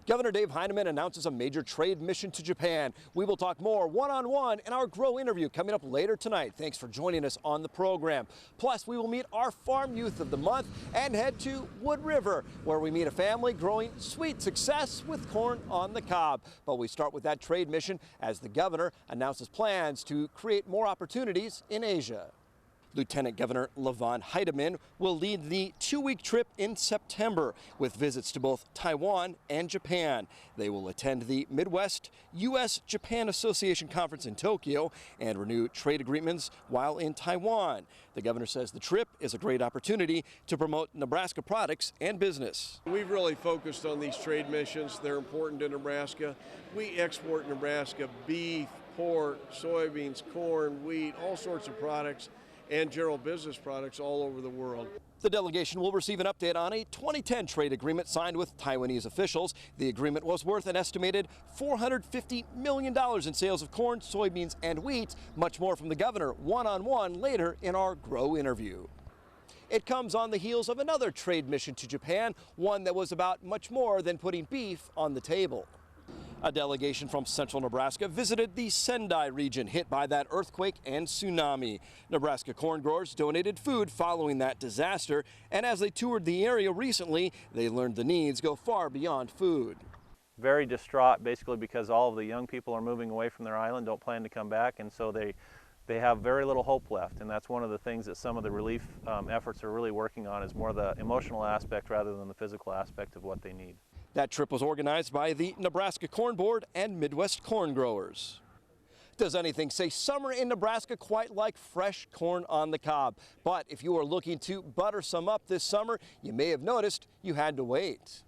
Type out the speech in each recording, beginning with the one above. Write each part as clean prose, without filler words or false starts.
Governor Dave Heinemann announces a major trade mission to Japan. We will talk more one-on-one in our Grow interview coming up later tonight. Thanks for joining us on the program. Plus, we will meet our Farm Youth of the Month and head to Wood River, where we meet a family growing sweet success with corn on the cob. But we start with that trade mission as the governor announces plans to create more opportunities in Asia. Lieutenant Governor Levon Heidemann will lead the 2-week trip in September with visits to both Taiwan and Japan. They will attend the Midwest U.S.-Japan Association Conference in Tokyo and renew trade agreements while in Taiwan. The governor says the trip is a great opportunity to promote Nebraska products and business. We've really focused on these trade missions. They're important to Nebraska. We export Nebraska beef, pork, soybeans, corn, wheat, all sorts of products, and general business products all over the world. The delegation will receive an update on a 2010 trade agreement signed with Taiwanese officials. The agreement was worth an estimated $450 million in sales of corn, soybeans, and wheat. Much more from the governor one-on-one later in our Grow interview. It comes on the heels of another trade mission to Japan, one that was about much more than putting beef on the table. A delegation from central Nebraska visited the Sendai region hit by that earthquake and tsunami. Nebraska corn growers donated food following that disaster, and as they toured the area recently, they learned the needs go far beyond food. Very distraught, basically, because all of the young people are moving away from their island, don't plan to come back, and so they have very little hope left. And that's one of the things that some of the relief efforts are really working on, is more the emotional aspect rather than the physical aspect of what they need. That trip was organized by the Nebraska Corn Board and Midwest corn growers. Does anything say summer in Nebraska quite like fresh corn on the cob? But if you are looking to butter some up this summer, you may have noticed you had to wait.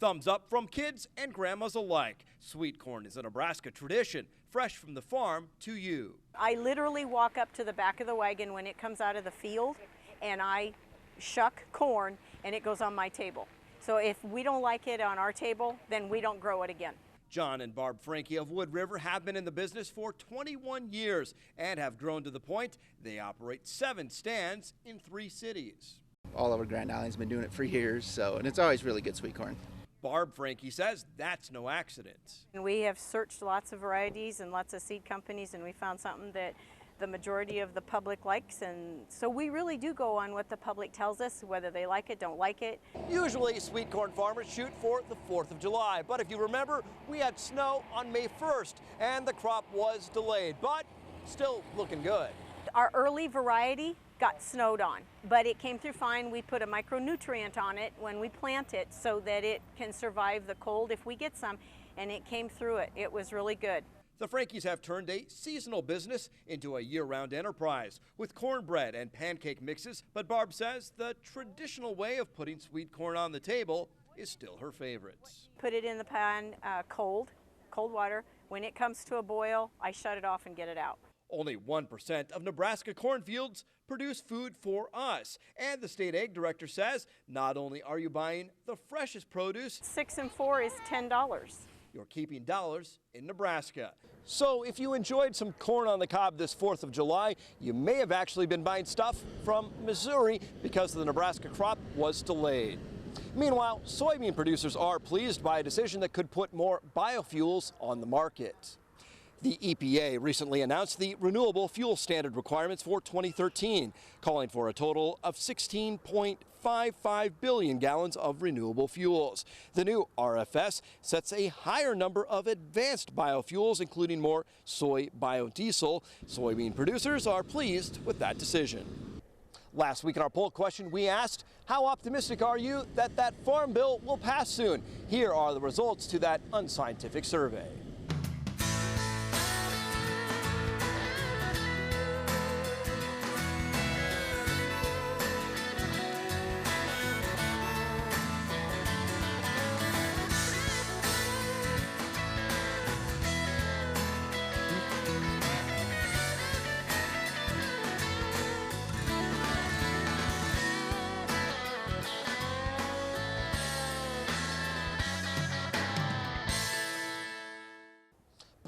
Thumbs up from kids and grandmas alike. Sweet corn is a Nebraska tradition, fresh from the farm to you. I literally walk up to the back of the wagon when it comes out of the field, and I shuck corn, and it goes on my table. So if we don't like it on our table, then we don't grow it again. John and Barb Franke of Wood River have been in the business for 21 years and have grown to the point they operate 7 stands in 3 cities. All over Grand Island's been doing it for years, and it's always really good sweet corn. Barb Franke says that's no accident. And we have searched lots of varieties and lots of seed companies, and we found something that the majority of the public likes, and so we really do go on what the public tells us, whether they like it, don't like it. Usually sweet corn farmers shoot for the 4th of July, but if you remember, we had snow on May 1st and the crop was delayed, but still looking good. Our early variety got snowed on, but it came through fine. We put a micronutrient on it when we plant it so that it can survive the cold if we get some, and it came through it. It was really good. The Frankes have turned a seasonal business into a year-round enterprise with cornbread and pancake mixes, but Barb says the traditional way of putting sweet corn on the table is still her favorite. Put it in the pan cold water. When it comes to a boil, I shut it off and get it out. Only 1% of Nebraska cornfields produce food for us, and the state ag director says not only are you buying the freshest produce, 6 and 4 is $10. You're keeping dollars in Nebraska. So if you enjoyed some corn on the cob this 4th of July, you may have actually been buying stuff from Missouri because the Nebraska crop was delayed. Meanwhile, soybean producers are pleased by a decision that could put more biofuels on the market. The EPA recently announced the renewable fuel standard requirements for 2013, calling for a total of 16.55 billion gallons of renewable fuels. The new RFS sets a higher number of advanced biofuels, including more soy biodiesel. Soybean producers are pleased with that decision. Last week in our poll question, we asked, how optimistic are you that that farm bill will pass soon? Here are the results to that unscientific survey.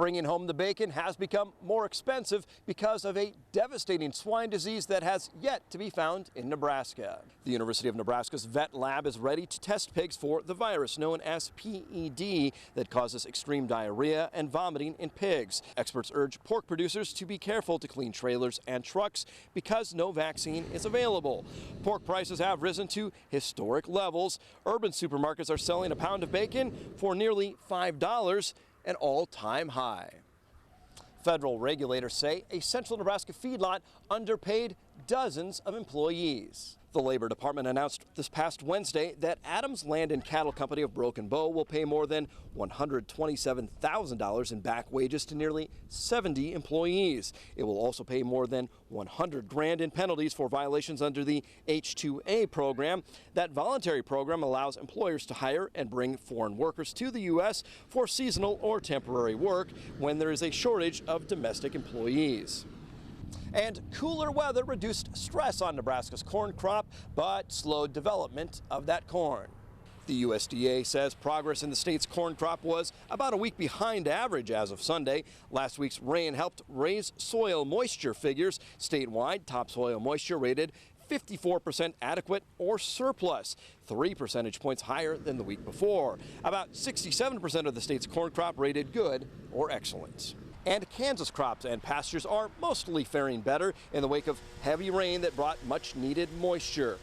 Bringing home the bacon has become more expensive because of a devastating swine disease that has yet to be found in Nebraska. The University of Nebraska's vet lab is ready to test pigs for the virus known as PED that causes extreme diarrhea and vomiting in pigs. Experts urge pork producers to be careful to clean trailers and trucks because no vaccine is available. Pork prices have risen to historic levels. Urban supermarkets are selling a pound of bacon for nearly $5, an all-time high. Federal regulators say a central Nebraska feedlot underpaid dozens of employees. The Labor Department announced this past Wednesday that Adams Land and Cattle Company of Broken Bow will pay more than $127,000 in back wages to nearly 70 employees. It will also pay more than $100,000 in penalties for violations under the H-2A program. That voluntary program allows employers to hire and bring foreign workers to the U.S. for seasonal or temporary work when there is a shortage of domestic employees. And cooler weather reduced stress on Nebraska's corn crop, but slowed development of that corn. The USDA says progress in the state's corn crop was about a week behind average as of Sunday. Last week's rain helped raise soil moisture figures. Statewide, topsoil moisture rated 54% adequate or surplus, 3 percentage points higher than the week before. About 67% of the state's corn crop rated good or excellent. And Kansas crops and pastures are mostly faring better in the wake of heavy rain that brought much needed moisture.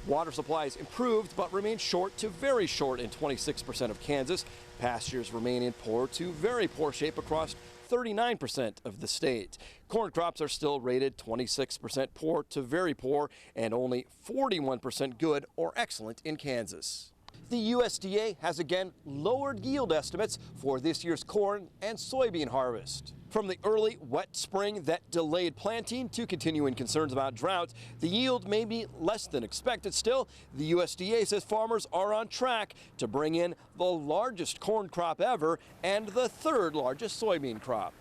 Water supplies improved but remain short to very short in 26% of Kansas. Pastures remain in poor to very poor shape across 39% of the state. Corn crops are still rated 26% poor to very poor and only 41% good or excellent in Kansas. The USDA has again lowered yield estimates for this year's corn and soybean harvest. From the early wet spring that delayed planting to continuing concerns about drought, the yield may be less than expected. Still, the USDA says farmers are on track to bring in the largest corn crop ever and the third largest soybean crop.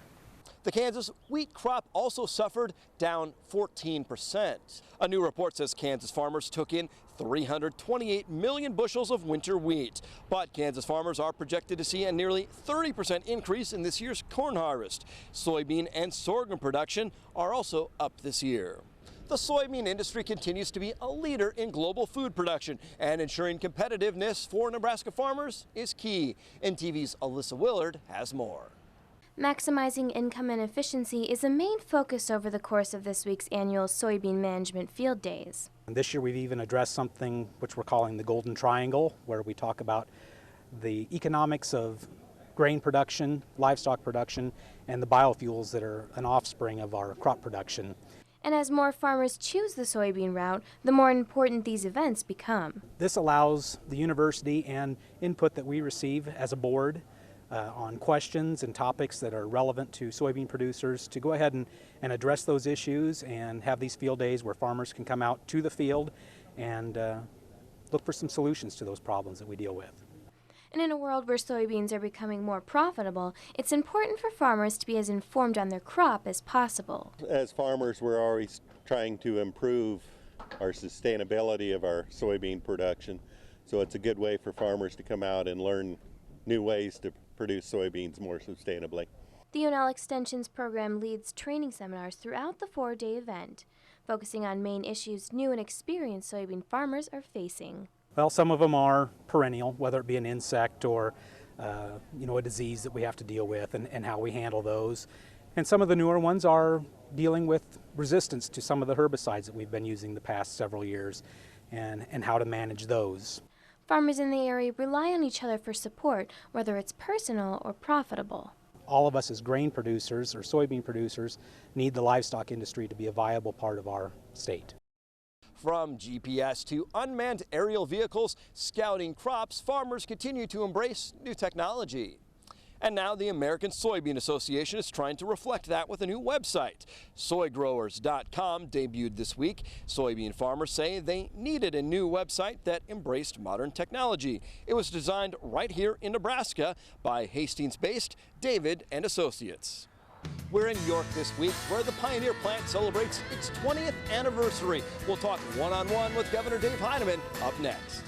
The Kansas wheat crop also suffered, down 14%. A new report says Kansas farmers took in 328 million bushels of winter wheat. But Kansas farmers are projected to see a nearly 30% increase in this year's corn harvest. Soybean and sorghum production are also up this year. The soybean industry continues to be a leader in global food production, and ensuring competitiveness for Nebraska farmers is key. NTV's Alyssa Willard has more. Maximizing income and efficiency is a main focus over the course of this week's annual Soybean Management Field Days. This year we've even addressed something which we're calling the Golden Triangle, where we talk about the economics of grain production, livestock production, and the biofuels that are an offspring of our crop production. And as more farmers choose the soybean route, the more important these events become. This allows the university and input that we receive as a board on questions and topics that are relevant to soybean producers to go ahead and address those issues and have these field days where farmers can come out to the field and look for some solutions to those problems that we deal with. And in a world where soybeans are becoming more profitable, it's important for farmers to be as informed on their crop as possible. As farmers, we're always trying to improve our sustainability of our soybean production, so it's a good way for farmers to come out and learn new ways to produce soybeans more sustainably. The UNL Extension's program leads training seminars throughout the 4-day event, focusing on main issues new and experienced soybean farmers are facing. Well, some of them are perennial, whether it be an insect or a disease that we have to deal with and how we handle those. And some of the newer ones are dealing with resistance to some of the herbicides that we've been using the past several years and how to manage those. Farmers in the area rely on each other for support, whether it's personal or profitable. All of us as grain producers or soybean producers need the livestock industry to be a viable part of our state. From GPS to unmanned aerial vehicles scouting crops, farmers continue to embrace new technology. And now the American Soybean Association is trying to reflect that with a new website. Soygrowers.com debuted this week. Soybean farmers say they needed a new website that embraced modern technology. It was designed right here in Nebraska by Hastings-based David & Associates. We're in York this week, where the Pioneer plant celebrates its 20th anniversary. We'll talk one-on-one with Governor Dave Heineman up next.